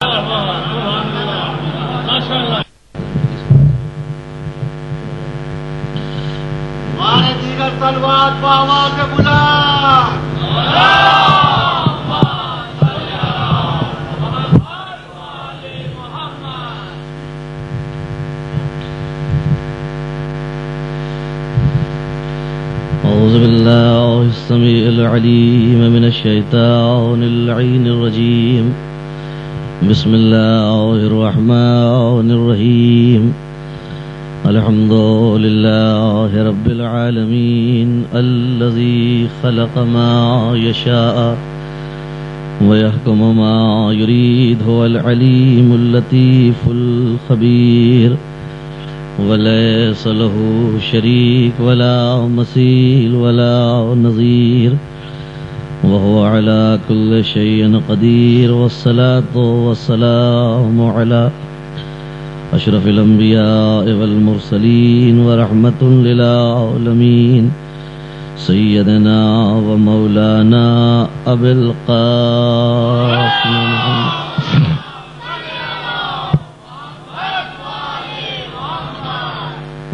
ہمارے دیگر طلبات کو آواز بلا أعوذ بالله السميع العليم من الشيطان اللعين الرجيم بسم الله الرحمن الرحيم الحمد لله رب العالمين الذي خلق ما يشاء ويحكم ما يريد هو العليم اللطيف الخبير وليس له شريك ولا مثيل ولا نظير وهو على كل شيء قدير والصلاة والسلام على أشرف الأنبياء والمرسلين ورحمة للعالمين سيدنا ومولانا أبي القاسم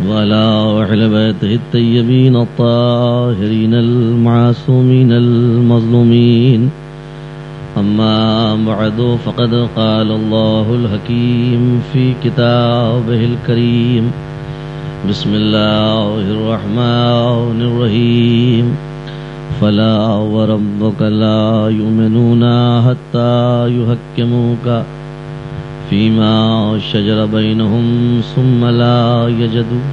وعلى أهل بيته الطيبين الطاهرين المعصومين المظلومين أما بعد فقد قال الله الحكيم في كتابه الكريم بسم الله الرحمن الرحيم فلا وربك لا يؤمنون حتى يحكموك فيما شجر بينهم ثم لا يجدوا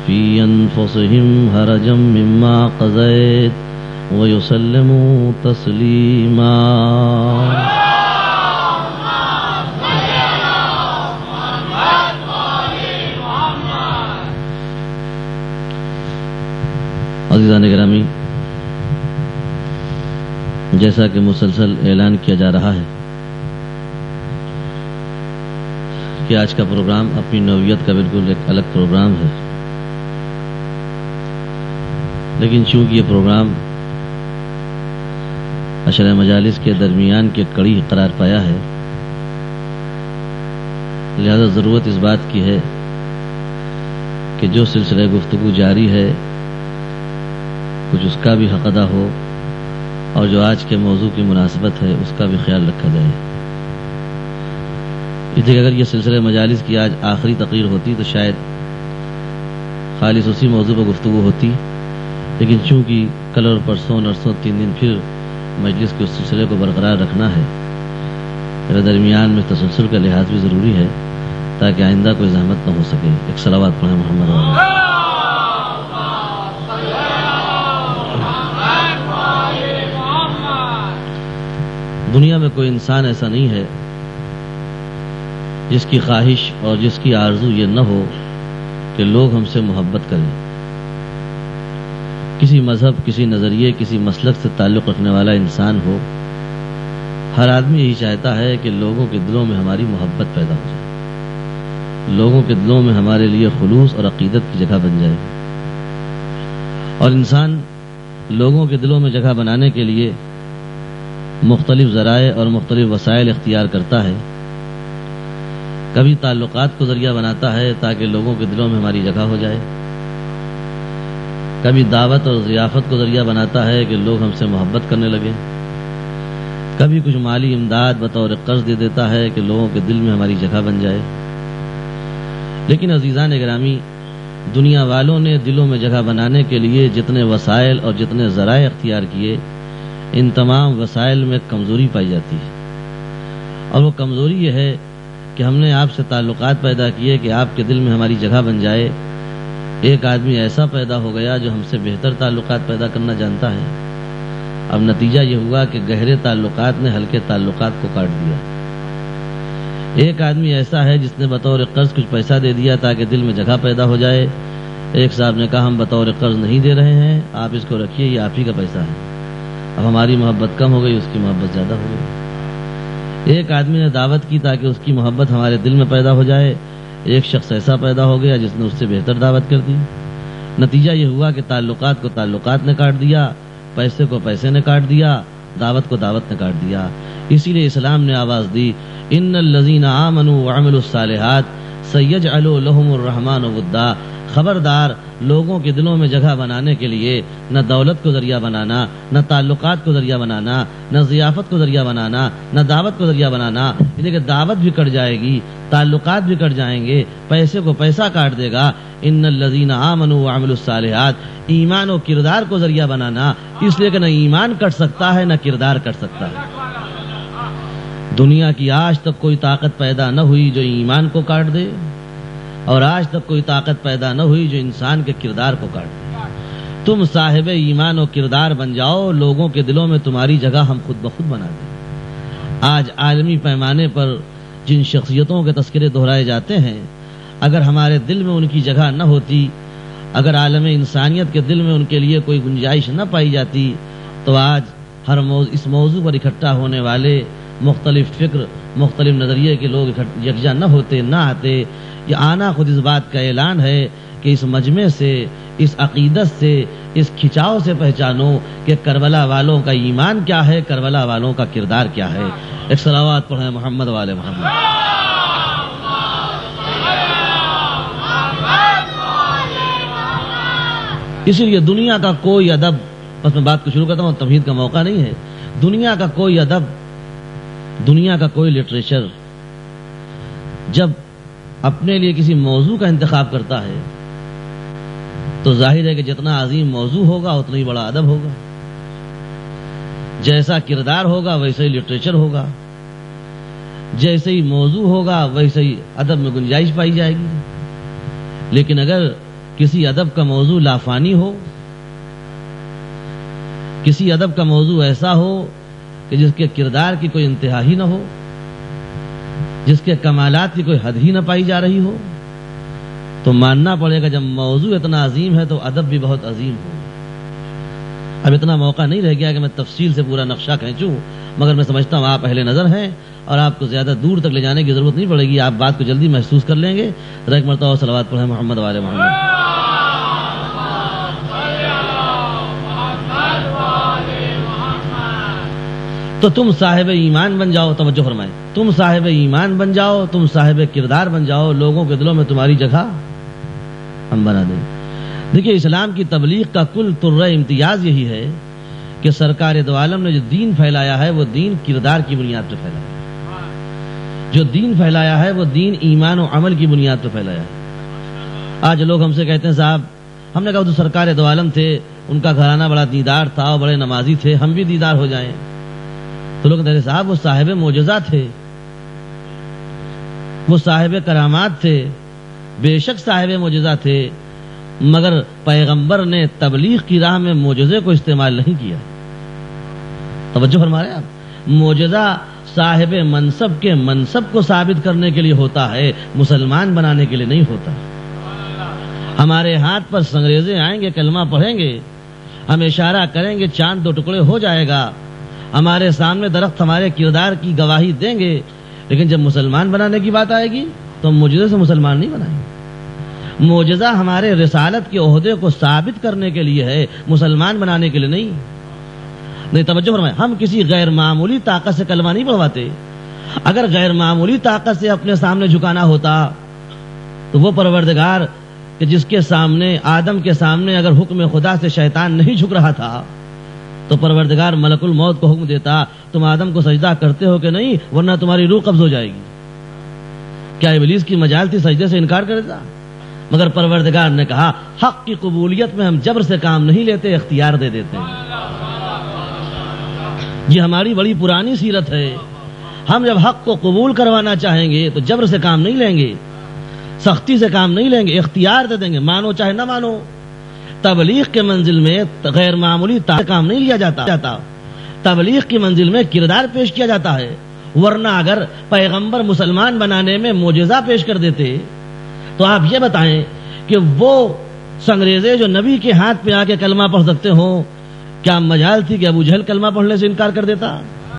في أنفسهم حرجا مما قضيت ويسلموا تسليما عزیزان گرامی، جیسا کہ مسلسل اعلان کیا جا رہا ہے کہ آج کا پروگرام اپنی نوعیت کا بالکل ایک الگ پروگرام ہے، لیکن چونکہ یہ پروگرام عشرہ مجالس کے درمیان کے کڑی قرار پایا ہے، لہذا ضرورت اس بات کی ہے کہ جو سلسلہ گفتگو جاری ہے کچھ اس کا بھی حق ادا ہو، اور جو آج کے موضوع کی مناسبت ہے اس کا بھی خیال رکھا جائے۔ اس لیے اگر یہ سلسلہ مجالس کی آج آخری تقریر ہوتی تو شاید خالص اسی موضوع پر گفتگو ہوتی، لیکن چونکہ کل اور پرسوں نرسوں 3 دن پھر مجلس کے اس سلسلے کو برقرار رکھنا ہے، میرے درمیان میں تسلسل کا لحاظ بھی ضروری ہے تاکہ آئندہ کوئی زحمت نہ ہو سکے۔ ایک صلوات پڑھیں محمد علیہ۔ دنیا میں کوئی انسان ایسا نہیں ہے جس کی خواہش اور جس کی آرزو یہ نہ ہو کہ لوگ ہم سے محبت کریں۔ کسی مذہب، کسی نظریے، کسی مسلک سے تعلق رکھنے والا انسان ہو، ہر آدمی یہی چاہتا ہے کہ لوگوں کے دلوں میں ہماری محبت پیدا ہو جائے، لوگوں کے دلوں میں ہمارے لیے خلوص اور عقیدت کی جگہ بن جائے۔ اور انسان لوگوں کے دلوں میں جگہ بنانے کے لیے مختلف ذرائع اور مختلف وسائل اختیار کرتا ہے۔ کبھی تعلقات کو ذریعہ بناتا ہے تاکہ لوگوں کے دلوں میں ہماری جگہ ہو جائے، کبھی دعوت اور ضیافت کو ذریعہ بناتا ہے کہ لوگ ہم سے محبت کرنے لگیں، کبھی کچھ مالی امداد بطور قرض دے دیتا ہے کہ لوگوں کے دل میں ہماری جگہ بن جائے۔ لیکن عزیزان گرامی، دنیا والوں نے دلوں میں جگہ بنانے کے لیے جتنے وسائل اور جتنے ذرائع اختیار کیے، ان تمام وسائل میں کمزوری پائی جاتی ہے، اور وہ کمزوری یہ ہے کہ ہم نے آپ سے تعلقات پیدا کیے کہ آپ کے دل میں ہماری جگہ بن جائے۔ ایک آدمی ایسا پیدا ہو گیا جو ہم سے بہتر تعلقات پیدا کرنا جانتا ہے۔ اب نتیجہ یہ ہوا کہ گہرے تعلقات نے ہلکے تعلقات کو کاٹ دیا۔ ایک آدمی ایسا ہے جس نے بطور قرض کچھ پیسہ دے دیا تاکہ دل میں جگہ پیدا ہو جائے۔ ایک صاحب نے کہا ہم بطور قرض نہیں دے رہے ہیں، آپ اس کو رکھیے، یہ آپ ہی کا پیسہ ہے۔ اب ہماری محبت کم ہو گئی، اس کی محبت زیادہ ہو گئی۔ ایک آدمی نے دعوت کی تاکہ اس کی محبت ہمارے دل میں پیدا ہو جائے، ایک شخص ایسا پیدا ہو گیا جس نے اس سے بہتر دعوت کر دی۔ نتیجہ یہ ہوا کہ تعلقات کو تعلقات نے کاٹ دیا، پیسے کو پیسے نے کاٹ دیا، دعوت کو دعوت نے کاٹ دیا۔ اسی لیے اسلام نے آواز دی ان الذین آمنوا وعملوا الصالحات سیجعل لهم الرحمن ودا، خبردار لوگوں کے دلوں میں جگہ بنانے کے لیے نہ دولت کو ذریعہ بنانا، نہ تعلقات کو ذریعہ بنانا، نہ ضیافت کو ذریعہ بنانا، نہ دعوت کو ذریعہ بنانا، لیکن دعوت بھی کٹ جائے گی، تعلقات بھی کٹ جائیں گے، پیسے کو پیسہ کاٹ دے گا۔ ان الذین آمنوا وعملوا الصالحات، ایمان و کردار کو ذریعہ بنانا، اس لیے کہ نہ ایمان کٹ سکتا ہے نہ کردار کٹ سکتا ہے۔ دنیا کی آج تک کوئی طاقت پیدا نہ ہوئی جو ایمان کو کاٹ دے، اور آج تک کوئی طاقت پیدا نہ ہوئی جو انسان کے کردار کو کاٹ دے۔ تم صاحب ایمان و کردار بن جاؤ، لوگوں کے دلوں میں تمہاری جگہ ہم خود بخود بنا دیں۔ آج عالمی پیمانے پر جن شخصیتوں کے تذکرے دہرائے جاتے ہیں، اگر ہمارے دل میں ان کی جگہ نہ ہوتی، اگر عالم انسانیت کے دل میں ان کے لیے کوئی گنجائش نہ پائی جاتی، تو آج اس موضوع پر اکٹھا ہونے والے مختلف فکر، مختلف نظریے کے لوگ یکجا نہ ہوتے، نہ آتے۔ یہ آنا خود اس بات کا اعلان ہے کہ اس مجمع سے، اس عقیدت سے، اس کھچاؤ سے پہچانو کہ کربلا والوں کا ایمان کیا ہے، کربلا والوں کا کردار کیا ہے۔ ایک صلوات پڑھیں محمد والے محمد۔ اسی لیے دنیا کا کوئی ادب، بس میں بات کو شروع کرتا ہوں، تمہید کا موقع نہیں ہے، دنیا کا کوئی ادب، دنیا کا کوئی لٹریچر جب اپنے لیے کسی موضوع کا انتخاب کرتا ہے تو ظاہر ہے کہ جتنا عظیم موضوع ہوگا اتنا ہی بڑا ادب ہوگا، جیسا کردار ہوگا ویسے ہی لٹریچر ہوگا، جیسے ہی موضوع ہوگا ویسے ہی ادب میں گنجائش پائی جائے گی۔ لیکن اگر کسی ادب کا موضوع لافانی ہو، کسی ادب کا موضوع ایسا ہو کہ جس کے کردار کی کوئی انتہا ہی نہ ہو، جس کے کمالات کی کوئی حد ہی نہ پائی جا رہی ہو، تو ماننا پڑے گا جب موضوع اتنا عظیم ہے تو ادب بھی بہت عظیم ہو۔ اب اتنا موقع نہیں رہ گیا کہ میں تفصیل سے پورا نقشہ کھینچوں، مگر میں سمجھتا ہوں آپ اہل نظر ہیں اور آپ کو زیادہ دور تک لے جانے کی ضرورت نہیں پڑے گی، آپ بات کو جلدی محسوس کر لیں گے۔ ایک مرتبہ صلوات پڑھیں محمد والے محمد۔ تو تم صاحب ایمان بن جاؤ، توجہ فرمائیں، تم صاحب ایمان بن جاؤ، تم صاحب کردار بن جاؤ، لوگوں کے دلوں میں تمہاری جگہ ہم بنا دیں۔ دیکھیے اسلام کی تبلیغ کا کل طرہ امتیاز یہی ہے کہ سرکار دو عالم نے جو دین پھیلایا ہے وہ دین کردار کی بنیاد پہ پھیلایا ہے، جو دین پھیلایا ہے وہ دین ایمان و عمل کی بنیاد پہ پھیلایا ہے۔ آج لوگ ہم سے کہتے ہیں صاحب، ہم نے کہا تو سرکار دو عالم تھے، ان کا گھرانہ بڑا دیندار تھا اور بڑے نمازی تھے، ہم بھی دیندار ہو جائیں۔ تو لوگ کہتے ہیں صاحب وہ صاحب معجزہ تھے، وہ صاحب کرامات تھے، بے شک صاحب معجزہ تھے، مگر پیغمبر نے تبلیغ کی راہ میں معجزے کو استعمال نہیں کیا۔ توجہ فرما رہے ہیں آپ، معجزہ صاحب منصب کے منصب کو ثابت کرنے کے لیے ہوتا ہے، مسلمان بنانے کے لیے نہیں ہوتا۔ ہمارے ہاتھ پر سنگریزے آئیں گے، کلمہ پڑھیں گے، ہم اشارہ کریں گے، چاند دو ٹکڑے ہو جائے گا، ہمارے سامنے درخت ہمارے کردار کی گواہی دیں گے، لیکن جب مسلمان بنانے کی بات آئے گی تو ہم معجزے سے مسلمان نہیں بنائیں گے۔ معجزہ ہمارے رسالت کے عہدے کو ثابت کرنے کے لیے ہے، مسلمان بنانے کے لیے نہیں۔ توجہ فرمائیں، ہم کسی غیر معمولی طاقت سے کلمہ نہیں پڑھواتے۔ اگر غیر معمولی طاقت سے اپنے سامنے جھکانا ہوتا تو وہ پروردگار کہ جس کے سامنے، آدم کے سامنے اگر حکم خدا سے شیطان نہیں جھک رہا تھا تو پروردگار ملک الموت کو حکم دیتا تم آدم کو سجدہ کرتے ہو کہ نہیں، ورنہ تمہاری روح قبض ہو جائے گی۔ کیا ابلیس کی مجال تھی سجدے سے انکار کرے گا؟ مگر پروردگار نے کہا حق کی قبولیت میں ہم جبر سے کام نہیں لیتے، اختیار دے دیتے ہیں۔ یہ ہماری بڑی پرانی سیرت ہے، ہم جب حق کو قبول کروانا چاہیں گے تو جبر سے کام نہیں لیں گے، سختی سے کام نہیں لیں گے، اختیار دے دیں گے، مانو چاہے نہ مانو۔ تبلیغ کے منزل میں غیر معمولی کام نہیں لیا جاتا، تبلیغ کی منزل میں کردار پیش کیا جاتا ہے، ورنہ اگر پیغمبر مسلمان بنانے میں معجزہ پیش کر دیتے تو آپ یہ بتائیں کہ وہ سنگریزے جو نبی کے ہاتھ پہ آ کے کلمہ پڑھ سکتے ہوں، کیا مجال تھی کہ ابو جہل کلمہ پڑھنے سے انکار کر دیتا؟